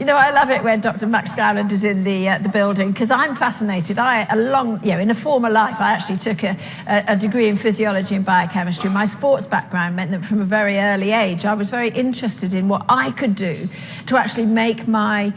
You know, I love it when Dr. Max Gowland is in the building, because I'm fascinated. In a former life, I actually took a degree in physiology and biochemistry. My sports background meant that from a very early age, I was very interested in what I could do to actually make my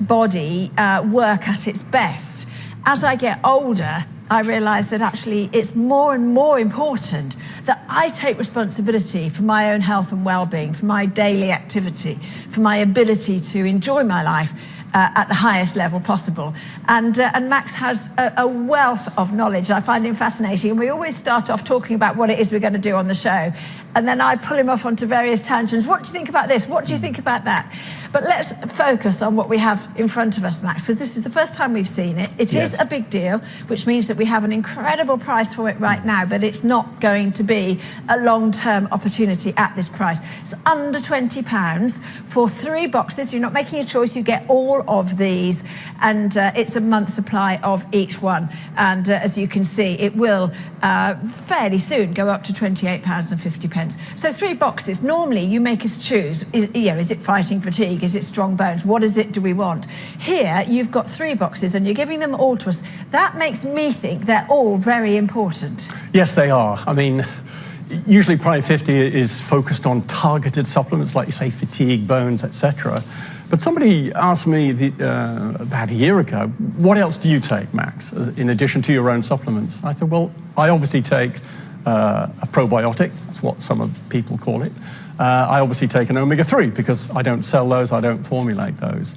body work at its best. As I get older, I realise that actually it's more and more important that I take responsibility for my own health and well-being, for my daily activity, for my ability to enjoy my life at the highest level possible. And Max has a wealth of knowledge. I find him fascinating. And we always start off talking about what it is we're going to do on the show. And then I pull him off onto various tangents. What do you think about this? What do you think about that? But let's focus on what we have in front of us, Max, because this is the first time we've seen it. It is a big deal, which means that we have an incredible price for it right now, but it's not going to be a long-term opportunity at this price. It's under £20 for 3 boxes. You're not making a choice. You get all of these, and it's a month's supply of each one. And as you can see, it will fairly soon go up to £28.50. So 3 boxes. Normally, you make us choose. Is it fighting fatigue? Is it strong bones? What is it do we want? Here, you've got 3 boxes, and you're giving them all to us. That makes me think they're all very important. Yes, they are. I mean, usually Prime 50 is focused on targeted supplements, like you say, fatigue, bones, etc. But somebody asked me about a year ago, what else do you take, Max, in addition to your own supplements? I said, well, I obviously take a probiotic. That's what some of people call it. I obviously take an omega-3 because I don't sell those, I don't formulate those.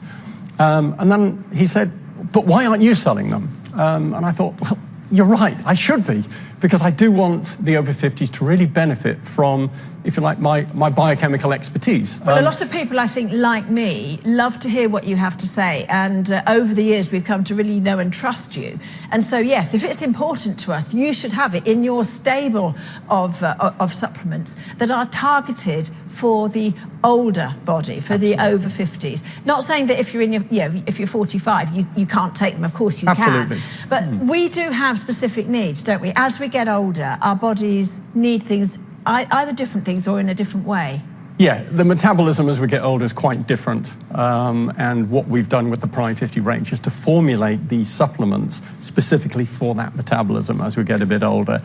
And then he said, but why aren't you selling them? And I thought, well, you're right, I should be, because I do want the over 50s to really benefit from, if you like, my biochemical expertise. Well, a lot of people, I think, like me, love to hear what you have to say. And over the years, we've come to really know and trust you. And so, yes, if it's important to us, you should have it in your stable of supplements that are targeted for the older body, for the over 50s. Not saying that if you're in if you're 45, you can't take them. Of course you Absolutely. can. But we do have specific needs, don't we? As we get older, our bodies need things, either different things or in a different way. Yeah, the metabolism as we get older is quite different. And what we've done with the Prime 50 range is to formulate these supplements specifically for that metabolism as we get a bit older.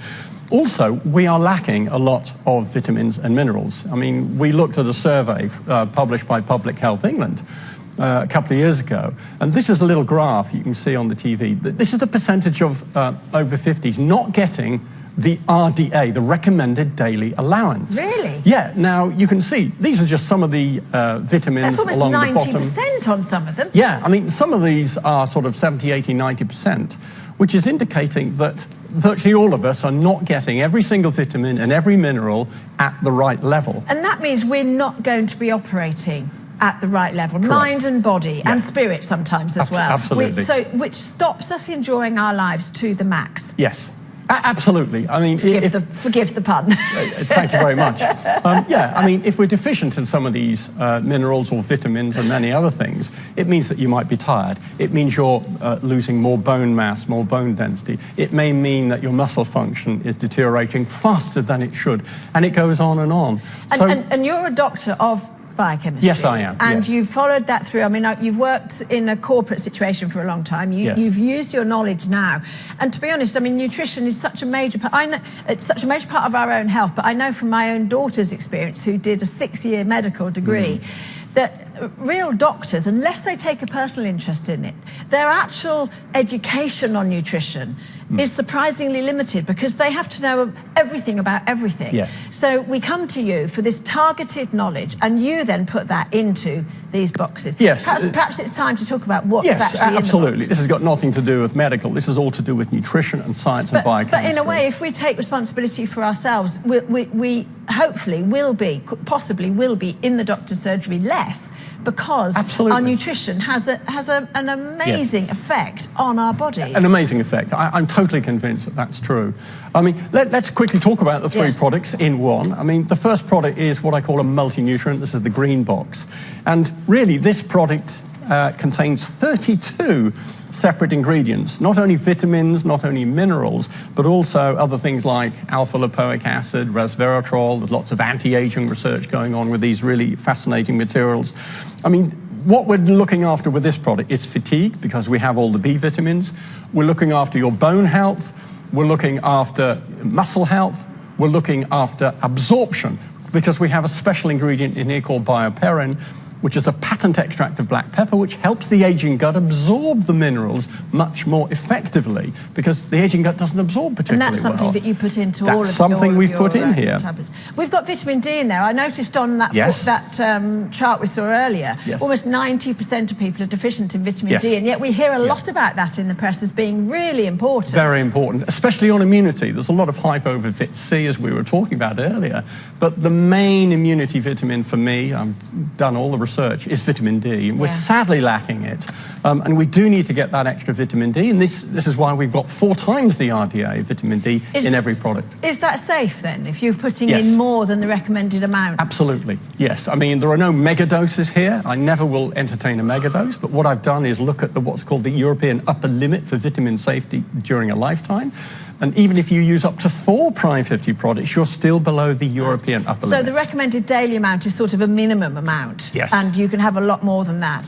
Also, we are lacking a lot of vitamins and minerals. I mean, we looked at a survey published by Public Health England a couple of years ago, and this is a little graph you can see on the TV. This is the percentage of over 50s not getting the RDA, the recommended daily allowance. Really? Yeah, now you can see, these are just some of the vitamins along the bottom. That's almost 90% on some of them. Yeah, I mean, some of these are sort of 70, 80, 90%, which is indicating that virtually all of us are not getting every single vitamin and every mineral at the right level. And that means we're not going to be operating at the right level, Correct. mind and body, and spirit sometimes as well. Absolutely. Which stops us enjoying our lives to the max. Yes. Absolutely. I mean, forgive the pun. Thank you very much. Yeah, I mean, if we're deficient in some of these minerals or vitamins and many other things, it means that you might be tired. It means you're losing more bone mass, more bone density. It may mean that your muscle function is deteriorating faster than it should, and it goes on and on. And you're a doctor of biochemistry. Yes, I am. And yes. you've followed that through. I mean, you've worked in a corporate situation for a long time. You've used your knowledge now. And to be honest, I mean, nutrition is such a major part. I know it's such a major part of our own health, but I know from my own daughter's experience, who did a 6-year medical degree, that real doctors, unless they take a personal interest in it, their actual education on nutrition is surprisingly limited, because they have to know everything about everything. Yes. So we come to you for this targeted knowledge, and you then put that into these boxes. Yes. Perhaps it's time to talk about what's actually in the box. Absolutely. This has got nothing to do with medical. This is all to do with nutrition and science and biochemistry. But in a way, if we take responsibility for ourselves, we hopefully possibly will be in the doctor's surgery less, because our nutrition has an amazing effect on our bodies. An amazing effect. I'm totally convinced that that's true. I mean, let's quickly talk about the 3 products in one. I mean, the first product is what I call a multi-nutrient. This is the green box. And really, this product contains 32 separate ingredients, not only vitamins, not only minerals, but also other things like alpha-lipoic acid, resveratrol. There's lots of anti-aging research going on with these really fascinating materials. I mean, what we're looking after with this product is fatigue, because we have all the B vitamins. We're looking after your bone health. We're looking after muscle health. We're looking after absorption, because we have a special ingredient in here called bioperine, which is a patent extract of black pepper, which helps the aging gut absorb the minerals much more effectively, because the aging gut doesn't absorb particularly well. And that's something that you put into all of your something we've put in here. tablets. We've got vitamin D in there. I noticed on that, chart we saw earlier, almost 90% of people are deficient in vitamin D, and yet we hear a lot about that in the press as being really important. Very important, especially on immunity. There's a lot of hype over Vit C, as we were talking about earlier, but the main immunity vitamin for me, I've done all the research, is vitamin D. We're sadly lacking it, and we do need to get that extra vitamin D, and this is why we've got 4 times the RDA vitamin D in every product. Is that safe then, if you're putting in more than the recommended amount? Absolutely, yes. I mean, there are no mega doses here. I never will entertain a mega dose, but what I've done is look at what's called the European upper limit for vitamin safety during a lifetime. And even if you use up to 4 Prime 50 products, you're still below the European upper limit. So the recommended daily amount is sort of a minimum amount. Yes. And you can have a lot more than that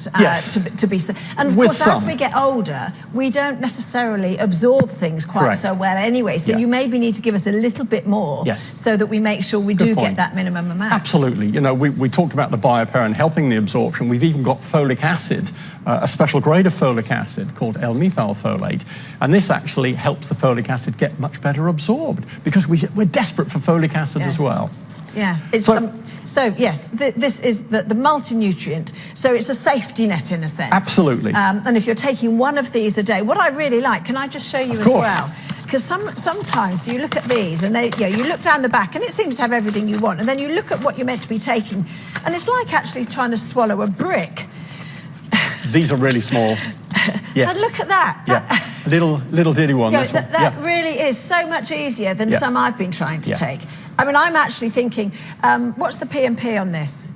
to be safe. And of course, as we get older, we don't necessarily absorb things quite so well anyway. So you maybe need to give us a little bit more so that we make sure we do get that minimum amount. Absolutely. You know, we talked about the bioperine helping the absorption. We've even got folic acid, a special grade of folic acid called L-methylfolate. And this actually helps the folic acid get much better absorbed, because we're desperate for folic acid as well. Yeah. So yes, this is the multi-nutrient. So it's a safety net in a sense. Absolutely. And if you're taking one of these a day, what I really like, can I just show you as well? Because sometimes you look at these and you look down the back and it seems to have everything you want, and then you look at what you're meant to be taking, and it's like actually trying to swallow a brick. These are really small. Yes. And look at that. Little ditty one. That really is so much easier than some I've been trying to take. I mean, I'm actually thinking, what's the P&P on this?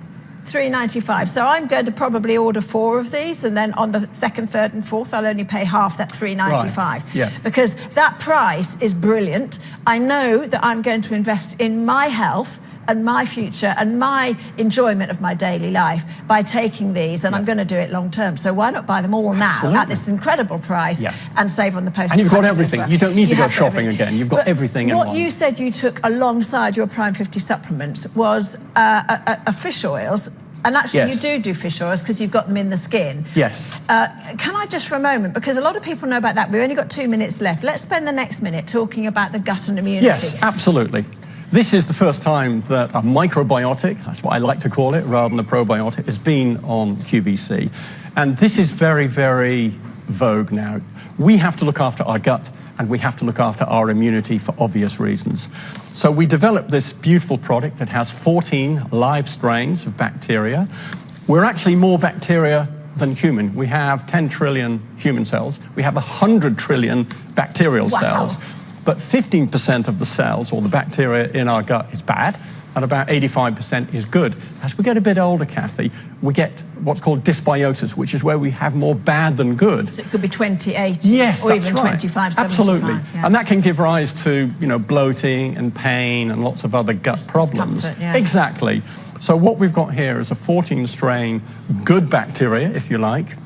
$3.95. So I'm going to probably order 4 of these, and then on the 2nd, 3rd, and 4th, I'll only pay half that $3.95. Right. Because that price is brilliant. I know that I'm going to invest in my health and my future and my enjoyment of my daily life by taking these, and I'm going to do it long term. So why not buy them all now at this incredible price and save on the postage? And you've got everything. You don't need to go shopping again. You've got everything in one. What you said you took alongside your Prime 50 supplements was a fish oils. And actually, you do fish oils because you've got them in the skin. Yes. Can I just for a moment, because a lot of people know about that, we've only got 2 minutes left. Let's spend the next minute talking about the gut and immunity. Yes, absolutely. This is the first time that a microbiotic, that's what I like to call it, rather than a probiotic, has been on QVC. And this is very, very vogue now. We have to look after our gut, and we have to look after our immunity for obvious reasons. So we developed this beautiful product that has 14 live strains of bacteria. We're actually more bacteria than human. We have 10 trillion human cells. We have 100 trillion bacterial cells. But 15% of the cells, or the bacteria in our gut, is bad, and about 85% is good. As we get a bit older, Kathy, we get what's called dysbiosis, which is where we have more bad than good. So it could be 28, or even 25, 75. Absolutely. And that can give rise to, bloating and pain and lots of other gut problems. Exactly. So what we've got here is a 14-strain good bacteria, if you like,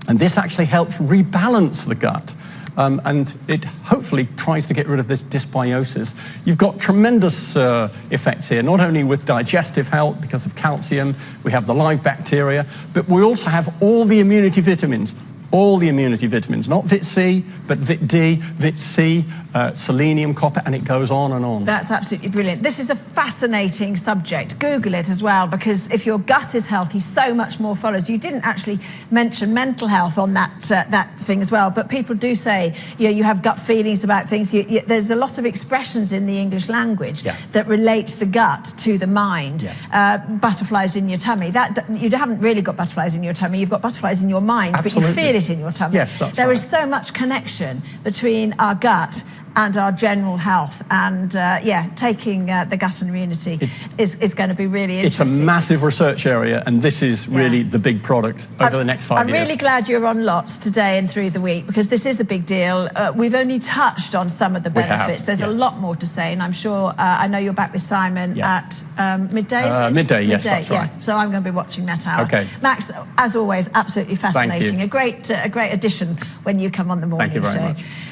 and this actually helps rebalance the gut. And it hopefully tries to get rid of this dysbiosis. You've got tremendous effects here, not only with digestive health because of calcium, we have the live bacteria, but we also have all the immunity vitamins. All the immunity vitamins, not Vit C, but Vit D, Vit C, selenium, copper, and it goes on and on. That's absolutely brilliant. This is a fascinating subject. Google it as well, because if your gut is healthy, so much more follows. You didn't actually mention mental health on that thing as well, but people do say, you have gut feelings about things. There's a lot of expressions in the English language that relate the gut to the mind. Butterflies in your tummy. You haven't really got butterflies in your tummy. You've got butterflies in your mind, but you feel it in your tummy. Yes, that's There is so much connection between our gut and our general health. And taking the gut and immunity is going to be really interesting. It's a massive research area, and this is really the big product over the next 5 years. I'm really glad you're on lots today and through the week, because this is a big deal. We've only touched on some of the benefits. There's a lot more to say, and I'm sure, I know you're back with Simon at midday, is it? Midday, yes, that's right. So I'm going to be watching that hour. Okay. Max, as always, absolutely fascinating. Thank you. A great addition when you come on the morning show. Thank you very much.